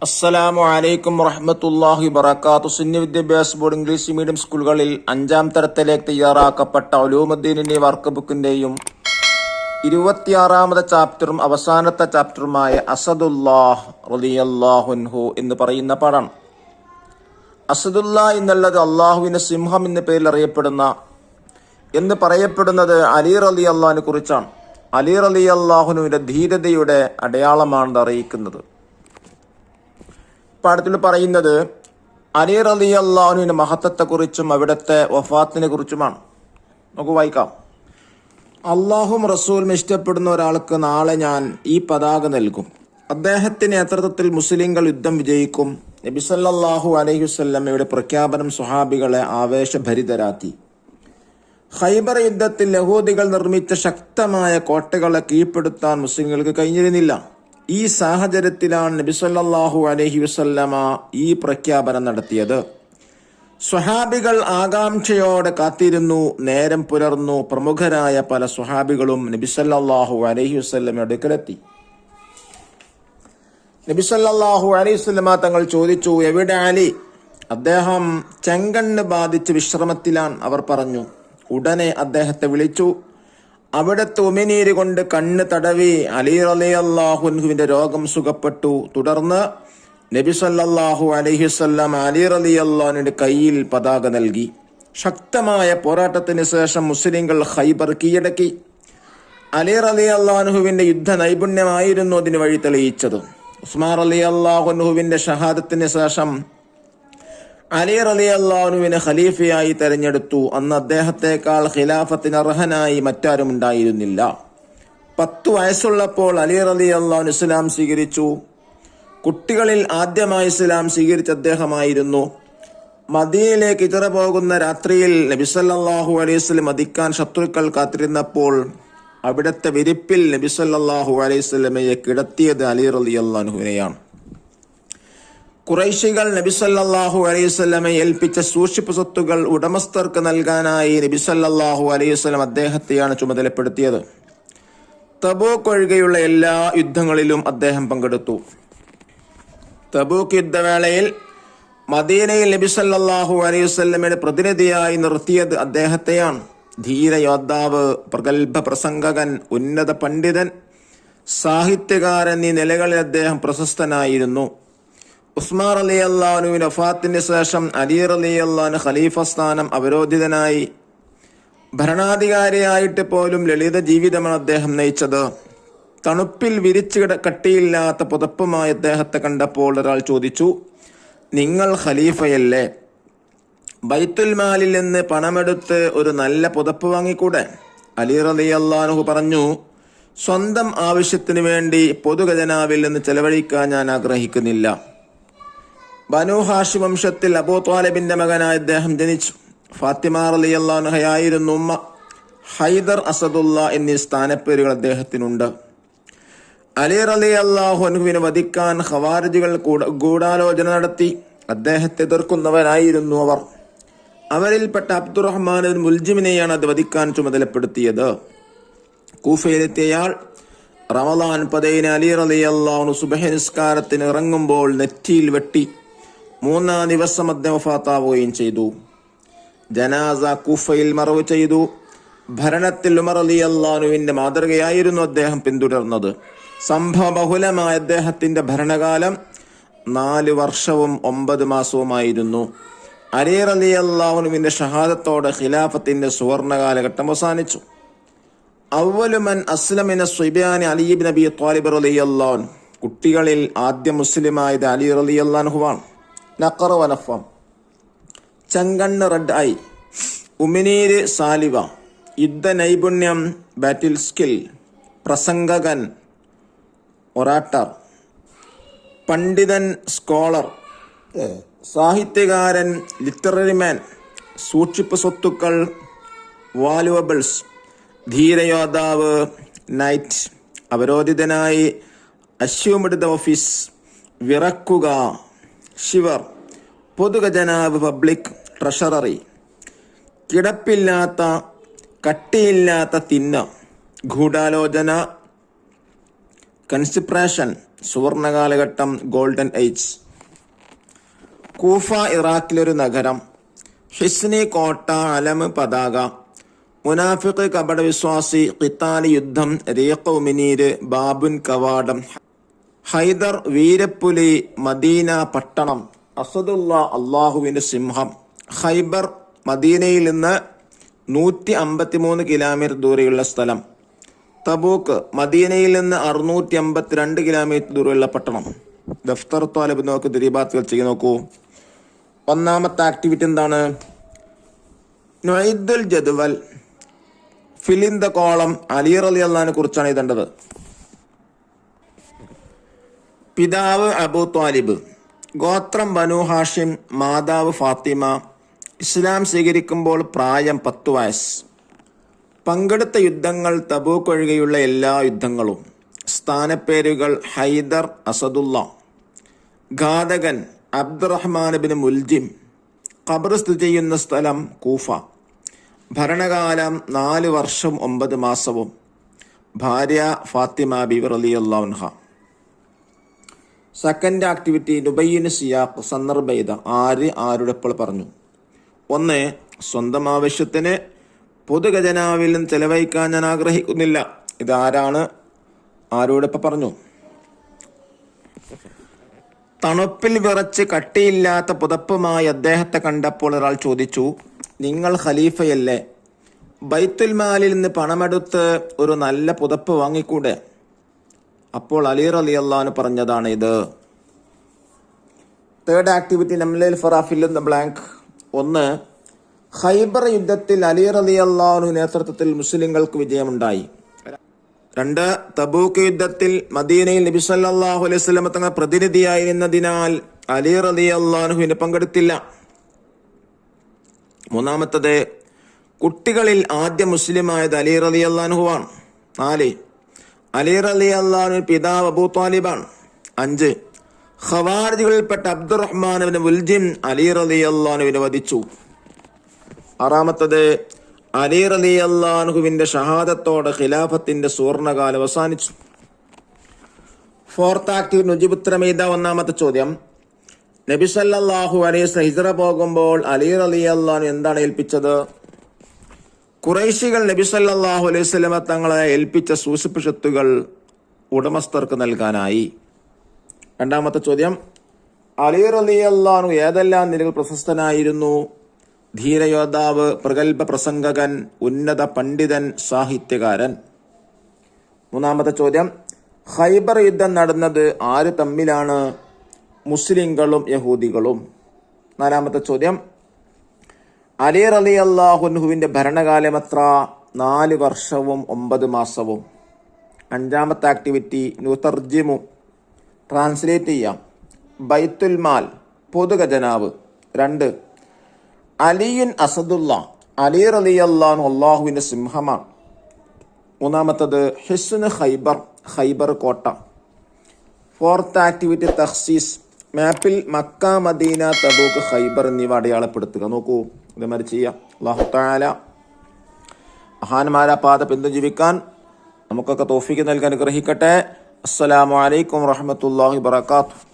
അസ്സലാമു അലൈക്കും വറഹ്മത്തുള്ളാഹി വബറകാതുഹു. സുന്നി വിദ്യാഭ്യാസ ബോർഡ് ഇംഗ്ലീഷ് മീഡിയം സ്കൂളുകളിൽ 5ാം തരത്തിലേക്ക് തയ്യാറാക്കപ്പെട്ട ഉലൂമുദ്ദീനിന്റെ വർക്ക് ബുക്കിന്റെയും 26ാമത്തെ ചാപ്റ്ററും അവസാനത്തെ ചാപ്റ്ററുമായ അസദുല്ലാഹ് റളിയല്ലാഹു അൻഹു എന്ന് പറയുന്ന പാഠാണ്. അസദുല്ലാ എന്നുള്ളത് അള്ളാഹുവിന്റെ സിംഹം എന്ന പേരിൽ എന്ന് പറയപ്പെടുന്നത് അലി റളിയല്ലാഹുവിനെ കുറിച്ചാണ്. അലി റളിയല്ലാഹുവിന്റെ ധീരതയുടെ അടയാളമാണ് അറിയിക്കുന്നത്. പാഠത്തിൽ പറയുന്നത് അലി റളിയല്ലാഹുവിന്റെ മഹത്വത്തെക്കുറിച്ചും അവിടുത്തെ വഫാത്തിനെ കുറിച്ചുമാണ്. നമുക്ക് വായിക്കാം. അള്ളാഹും റസൂലും ഇഷ്ടപ്പെടുന്ന ഒരാൾക്ക് നാളെ ഞാൻ ഈ പതാക നൽകും. അദ്ദേഹത്തിന്റെ നേതൃത്വത്തിൽ മുസ്ലിങ്ങൾ യുദ്ധം വിജയിക്കും. നബി സല്ലല്ലാഹു അലൈഹി വസല്ലമയുടെ പ്രഖ്യാപനം സ്വഹാബികളെ ആവേശഭരിതരാക്കി. ഖൈബർ യുദ്ധത്തിൽ യഹൂദികൾ നിർമ്മിച്ച ശക്തമായ കോട്ടകളെ കീഴ്പ്പെടുത്താൻ മുസ്ലിങ്ങൾക്ക് കഴിഞ്ഞിരുന്നില്ല. ഈ സാഹചര്യത്തിലാണ് നബി സല്ലല്ലാഹു അലൈഹി വസല്ലമ ഈ പ്രഖ്യാപനം നടത്തിയത്. സ്വഹാബികൾ ആകാംക്ഷയോടെ കാത്തിരുന്നു. നേരം പുലർന്നു. പ്രമുഖരായ പല സ്വഹാബികളും നബി സല്ലല്ലാഹു അലൈഹി വസല്ലമയുടെ അടുക്കലെത്തി. നബി സല്ലല്ലാഹു അലൈഹി വസല്ലമ തങ്ങൾ ചോദിച്ചു, എവിടെ അലി? അദ്ദേഹം ചെങ്കണ്ണ് ബാധിച്ച് വിശ്രമത്തിലാണ്, അവർ പറഞ്ഞു. ഉടനെ അദ്ദേഹത്തെ വിളിച്ചു. അവിടുത്തെ ഉമിനീര് കൊണ്ട് കണ്ണ് തടവി. അലി റളിയല്ലാഹു അൻഹുവിന്റെ രോഗം സുഖപ്പെട്ടു. തുടർന്ന് നബി സല്ലല്ലാഹു അലൈഹി വസല്ലം അലി റളിയല്ലാഹുവിന്റെ കയ്യിൽ പതാക നൽകി. ശക്തമായ പോരാട്ടത്തിന് ശേഷം മുസ്ലിങ്ങൾ ഖൈബർ കീഴടക്കി. അലി റളിയല്ലാഹു അൻഹുവിന്റെ യുദ്ധ നൈപുണ്യമായിരുന്നു അതിന് വഴി തെളിയിച്ചത്. ഉസ്മാൻ റളിയല്ലാഹു അൻഹുവിന്റെ ഷഹാദത്തിന് ശേഷം അലി റളിയല്ലാഹുവിനെ ഖലീഫയായി തെരഞ്ഞെടുത്തു. അന്ന് അദ്ദേഹത്തെക്കാൾ ഖിലാഫത്തിന് അർഹനായി മറ്റാരും ഉണ്ടായിരുന്നില്ല. 10 വയസ്സുള്ളപ്പോൾ അലി റളിയല്ലാഹു ഇസ്ലാം സ്വീകരിച്ചു. കുട്ടികളിൽ ആദ്യമായി ഇസ്ലാം സ്വീകരിച്ച അദ്ദേഹമായിരുന്നു. മദീനയിലേക്ക് ഹിജ്റ പോകുന്ന രാത്രിയിൽ നബി സല്ലല്ലാഹു അലൈഹി വസല്ലം വധിക്കാൻ ശത്രുക്കൾ കാത്തിരുന്നപ്പോൾ അവിടുത്തെ വിരിപ്പിൽ നബി സല്ലല്ലാഹു അലൈഹി വസല്ലമയെ കിടത്തിയത് അലി റളിയല്ലാഹുവിനെയാണ്. ഖുറൈശികൾ നബി സല്ലല്ലാഹു അലൈഹി വസല്ലമയെ ഏൽപ്പിച്ച സൂക്ഷിപ്പ് സ്വത്തുകൾ ഉടമസ്ഥർക്ക് നൽകാനായി നബി സല്ലല്ലാഹു അലൈഹി വസല്ലം അദ്ദേഹത്തെയാണ് ചുമതലപ്പെടുത്തിയത്. തബൂക്ക് ഒഴികെയുള്ള എല്ലാ യുദ്ധങ്ങളിലും അദ്ദേഹം പങ്കെടുത്തു. തബൂക്ക് യുദ്ധവേളയിൽ മദീനയിൽ നബി സല്ലല്ലാഹു അലൈഹി വസല്ലമയുടെ പ്രതിനിധിയായി നിർത്തിയത് അദ്ദേഹത്തെയാണ്. ധീര യോദ്ധാവ്, പ്രഗത്ഭ പ്രസംഗകൻ, ഉന്നത പണ്ഡിതൻ, സാഹിത്യകാരൻ എന്നീ നിലകളിൽ അദ്ദേഹം പ്രശസ്തനായിരുന്നു. ഉസ്മാൻ റളിയല്ലാഹുവിന്റെ വഫാത്തിന് ശേഷം അലി റളിയല്ലാഹു ഖലീഫ സ്ഥാനം അവരോധിതനായി. ഭരണാധികാരിയായിട്ട് പോലും ലളിത ജീവിതമാണ് അദ്ദേഹം നയിച്ചത്. തണുപ്പിൽ വിരിച്ചു കട്ടിയില്ലാത്ത പുതപ്പുമായി അദ്ദേഹത്തെ കണ്ടപ്പോൾ ഒരാൾ ചോദിച്ചു, നിങ്ങൾ ഖലീഫയല്ലേ? ബൈത്തുൽ മാലിൽ നിന്ന് പണമെടുത്ത് ഒരു നല്ല പുതപ്പ് വാങ്ങിക്കൂടെ? അലി റളിയല്ലാഹു പറഞ്ഞു, സ്വന്തം ആവശ്യത്തിന് വേണ്ടി പൊതുഖജനാവിൽ നിന്ന് ചെലവഴിക്കാൻ ഞാൻ ആഗ്രഹിക്കുന്നില്ല. ബനു ഹാഷിം വംശത്തിൽ അബൂ ത്വാലിബിന്റെ മകനായി അദ്ദേഹം ജനിച്ചു. ഫാത്തിമ റളിയല്ലാഹു അൻഹയായിരുന്നു ഉമ്മ. ഹൈദർ, അസദുല്ല എന്നീ സ്ഥാനപ്പേരുകൾ അദ്ദേഹത്തിനുണ്ട്. അലി റളിയല്ലാഹു അൻഹുവിനെ വധിക്കാൻ ഖവാരിജികൾ ഗൂഢാലോചന നടത്തി. അദ്ദേഹത്തെ എതിർക്കുന്നവരായിരുന്നു അവർ. അവരിൽപ്പെട്ട അബ്ദുറഹ്മാൻ മുൽജിമിനെയാണ് അത് വധിക്കാൻ ചുമതലപ്പെടുത്തിയത്. കൂഫയിലെത്തിയയാൾ റമളാൻ 10 അലി റളിയല്ലാഹു സുബ്ഹി നിസ്കാരത്തിന് ഇറങ്ങുമ്പോൾ നെറ്റിയിൽ വെട്ടി. 3-ാം ദിവസം അദ്ദേഹം വഫാത്താവുകയും ചെയ്തു. ജനാസ കൂഫയിൽ മറവ് ചെയ്തു. ഭരണത്തിൽ ഉമർ റളിയല്ലാഹുവിന്റെ മാതൃകയായിരുന്നു അദ്ദേഹം പിന്തുടർന്നത്. സംഭവ ബഹുലമായ അദ്ദേഹത്തിന്റെ ഭരണകാലം 4 വർഷവും 9 മാസവുമായിരുന്നു. അലി റളിയല്ലാഹുവിന്റെ ഷഹാദത്തോടെ ഖിലാഫത്തിന്റെ സുവർണ കാലഘട്ടം അവസാനിച്ചു. അവ്വലു മൻ അസ്ലമിന സ്വബിയാനി അലി ഇബ്നു അബി ത്വാലിബ് റളിയല്ലാഹു അൻഹു. കുട്ടികളിൽ ആദ്യം മുസ്ലിമായത് അലി റളിയല്ലാഹു അൻഹുവാണ്. നഖറ വനഫം, ചെങ്കണ്ണ് റെഡ് ഐ, ഉമിനീര് സാലിവ, യുദ്ധ നൈപുണ്യം ബാറ്റിൽ സ്കിൽ, പ്രസംഗകൻ ഒറാട്ടർ, പണ്ഡിതൻ സ്കോളർ, സാഹിത്യകാരൻ ലിറ്റററി മാൻ, സൂക്ഷിപ്പ് സ്വത്തുക്കൾ വാലുവബിൾസ്, ധീരയോദ്ധാവ് നൈറ്റ്, അവരോധിതനായി അസ്യൂംഡ് ദ ഓഫീസ്, വിറക്കുക ഷിവർ, പൊതുഖജനാവ് പബ്ലിക് ട്രഷററി, കിടപ്പില്ലാത്ത കട്ടിയില്ലാത്ത തിന്ന, ഗൂഢാലോചന കൺസിപ്രേഷൻ, സുവർണകാലഘട്ടം, ഗോൾഡൻ ഏജ്. കൂഫ ഇറാഖിലൊരു നഗരം. ഹിസ്നി കോട്ട, അലം പതാക, മുനാഫിഖ് കപടവിശ്വാസി, ഖിത്താലി യുദ്ധം, റീഖ് ഉമിനീര്, ബാബുൻ കവാടം, ഹൈദർ വീരപ്പുലി, മദീന പട്ടണം, അസദുള്ള അള്ളാഹുവിന്റെ സിംഹം. ഖൈബർ മദീനയിൽ നിന്ന് 153 കിലോമീറ്റർ ദൂരെയുള്ള സ്ഥലം. തബൂക്ക് മദീനയിൽ നിന്ന് 652 കിലോമീറ്റർ ദൂരെയുള്ള പട്ടണം. ദഫ്തർ ത്വാലിബ് നോക്ക്, ദരീബാത്തുകൾ ചെയ്ത് നോക്കൂ. ഒന്നാമത്തെ ആക്ടിവിറ്റി എന്താണ്? നുഐദുൽ ജദ്വൽ, fill in the column. Ali റളിയല്ലാഹുവിനെ കുറിച്ചാണ് എഴുതേണ്ടത്. പിതാവ് അബൂ ത്വാലിബ്, ഗോത്രം ബനു ഹാഷിം, മാതാവ് ഫാത്തിമ. ഇസ്ലാം സ്വീകരിക്കുമ്പോൾ പ്രായം 10 വയസ്സ്. പങ്കെടുത്ത യുദ്ധങ്ങൾ തബൂക്ക് ഒഴികെയുള്ള എല്ലാ യുദ്ധങ്ങളും. സ്ഥാനപ്പേരുകൾ: ഹൈദർ, അസദുള്ള. ഘാതകൻ അബ്ദുറഹ്മാൻ ഇബ്നു മുൽജിം. ഖബർ സ്ഥിതി ചെയ്യുന്ന സ്ഥലം കൂഫ. ഭരണകാലം 4 വർഷം 9 മാസവും. ഭാര്യ ഫാത്തിമ ബിവി റളിയല്ലാഹു അൻഹ. സെക്കൻഡ് ആക്ടിവിറ്റി നുബയ്യിന് സിയാഖ്, സന്ദർഭേത. ആരുടെ എപ്പോൾ പറഞ്ഞു? 1. സ്വന്തം ആവശ്യത്തിന് പൊതുഖജനാവിൽ നിന്ന് ചെലവഴിക്കാൻ ഞാൻ ആഗ്രഹിക്കുന്നില്ല. ഇതാരാണ്? ആരോടൊപ്പം പറഞ്ഞു? തണുപ്പിൽ വിറച്ച് കട്ടിയില്ലാത്ത പുതപ്പുമായി അദ്ദേഹത്തെ കണ്ടപ്പോൾ ഒരാൾ ചോദിച്ചു, നിങ്ങൾ ഖലീഫയല്ലേ? ബൈത്തുൽ മാലിൽ നിന്ന് പണമെടുത്ത് ഒരു നല്ല പുതപ്പ് വാങ്ങിക്കൂടെ? അപ്പോൾ അലി റളിയല്ലാഹു പറഞ്ഞതാണ് ഇത്. തേർഡ് ആക്ടിവിറ്റി നംലൽ fill in the blank. 1. Khaybar യുദ്ധത്തിൽ അലി റളിയല്ലാഹു നേതൃത്വത്തിൽ മുസ്ലിങ്ങൾക്ക് വിജയമുണ്ടായി. 2. തബൂക്ക് യുദ്ധത്തിൽ മദീനയിൽ നബി സല്ലല്ലാഹു അലൈഹി വസല്ലം തങ്ങൾ പ്രതിനിധിയായിരുന്നതിനാൽ അലി റളിയല്ലാഹുവിന് പങ്കെടുത്തില്ല. 3. കുട്ടികളിൽ ആദ്യ മുസ്ലിമായത് അലി റളിയല്ലാഹു ആണ്. 4. അലി റളിയല്ലാഹു പിതാവ് അബൂ ത്വാലിബാണ്. 5. ഖവാരിജികളിൽപ്പെട്ട അബ്ദുറഹ്മാൻ ഇബ്നു മുൽജിം അലി റളിയല്ലാഹുവിനെ വധിച്ചു. 6. അലി റളിയല്ലാഹുവിന്റെ ഷഹാദത്തോടെ ഖിലാഫത്തിന്റെ സുവർണകാലം അവസാനിച്ചു. 4th activity നുജിബുത്രമീത. 1ാമത്തെ ചോദ്യം, നബി സല്ലല്ലാഹു അലൈഹി വസല്ലം ഹിജ്റ പോകുമ്പോൾ അലി റളിയല്ലാഹു എന്താണ് ഏൽപ്പിച്ചത്? ഖുറൈശികൾ നബി സല്ലല്ലാഹു അലൈഹി വസല്ലം തങ്ങളെ ഏൽപ്പിച്ച സൂക്ഷിപ്പ് സ്വത്തുകൾ ഉടമസ്ഥർക്ക് നൽകാനായി. 2ാമത്തെ ചോദ്യം, അലി റളിയല്ലാഹു ഏതെല്ലാം നിലകൾ പ്രശസ്തനായിരുന്നു? ധീരയോദ്ധാവ്, പ്രഗത്ഭ പ്രസംഗകൻ, ഉന്നത പണ്ഡിതൻ, സാഹിത്യകാരൻ. 3ാമത്തെ ചോദ്യം, ഖൈബർ യുദ്ധം നടന്നത് ആര് തമ്മിലാണ്? മുസ്ലിങ്ങളും യഹൂദികളും. 4ാമത്തെ ചോദ്യം, അലി റളിയല്ലാഹുവിന്റെ ഭരണകാലം എത്ര? 4 വർഷവും 9 മാസവും. 5ാമത്തെ ആക്ടിവിറ്റി നുതർജിമു, ട്രാൻസ്ലേറ്റ് ചെയ്യാം. ബൈത്തുൽ മാൽ, പൊതുഖജനാവ്. 2. അലിയുൻ അസദുള്ള, അലി റളിയല്ലാഹു അല്ലാഹുവിന്റെ സിംഹമാണ്. 3ാമത്തത് ഹിസ്ന് ഖൈബർ, ഖൈബർ കോട്ട. 4th ആക്ടിവിറ്റി തഖ്സീസ്, മാപ്പിൽ മക്ക, മദീന, തബൂക്ക്, ഖൈബർ എന്നിവ അടയാളപ്പെടുത്തുക. നോക്കൂ, ഇതേമാതിരി ചെയ്യാം. അല്ലാഹു തആല മഹാന്മാരാ പാത പിന്തുടരാൻ നമുക്കൊക്കെ തൗഫീഖ് നൽകാൻ അനുഗ്രഹിക്കട്ടെ. അസ്സലാമു അലൈക്കും വറഹ്മത്തുള്ളാഹി വബറകാതുഹു.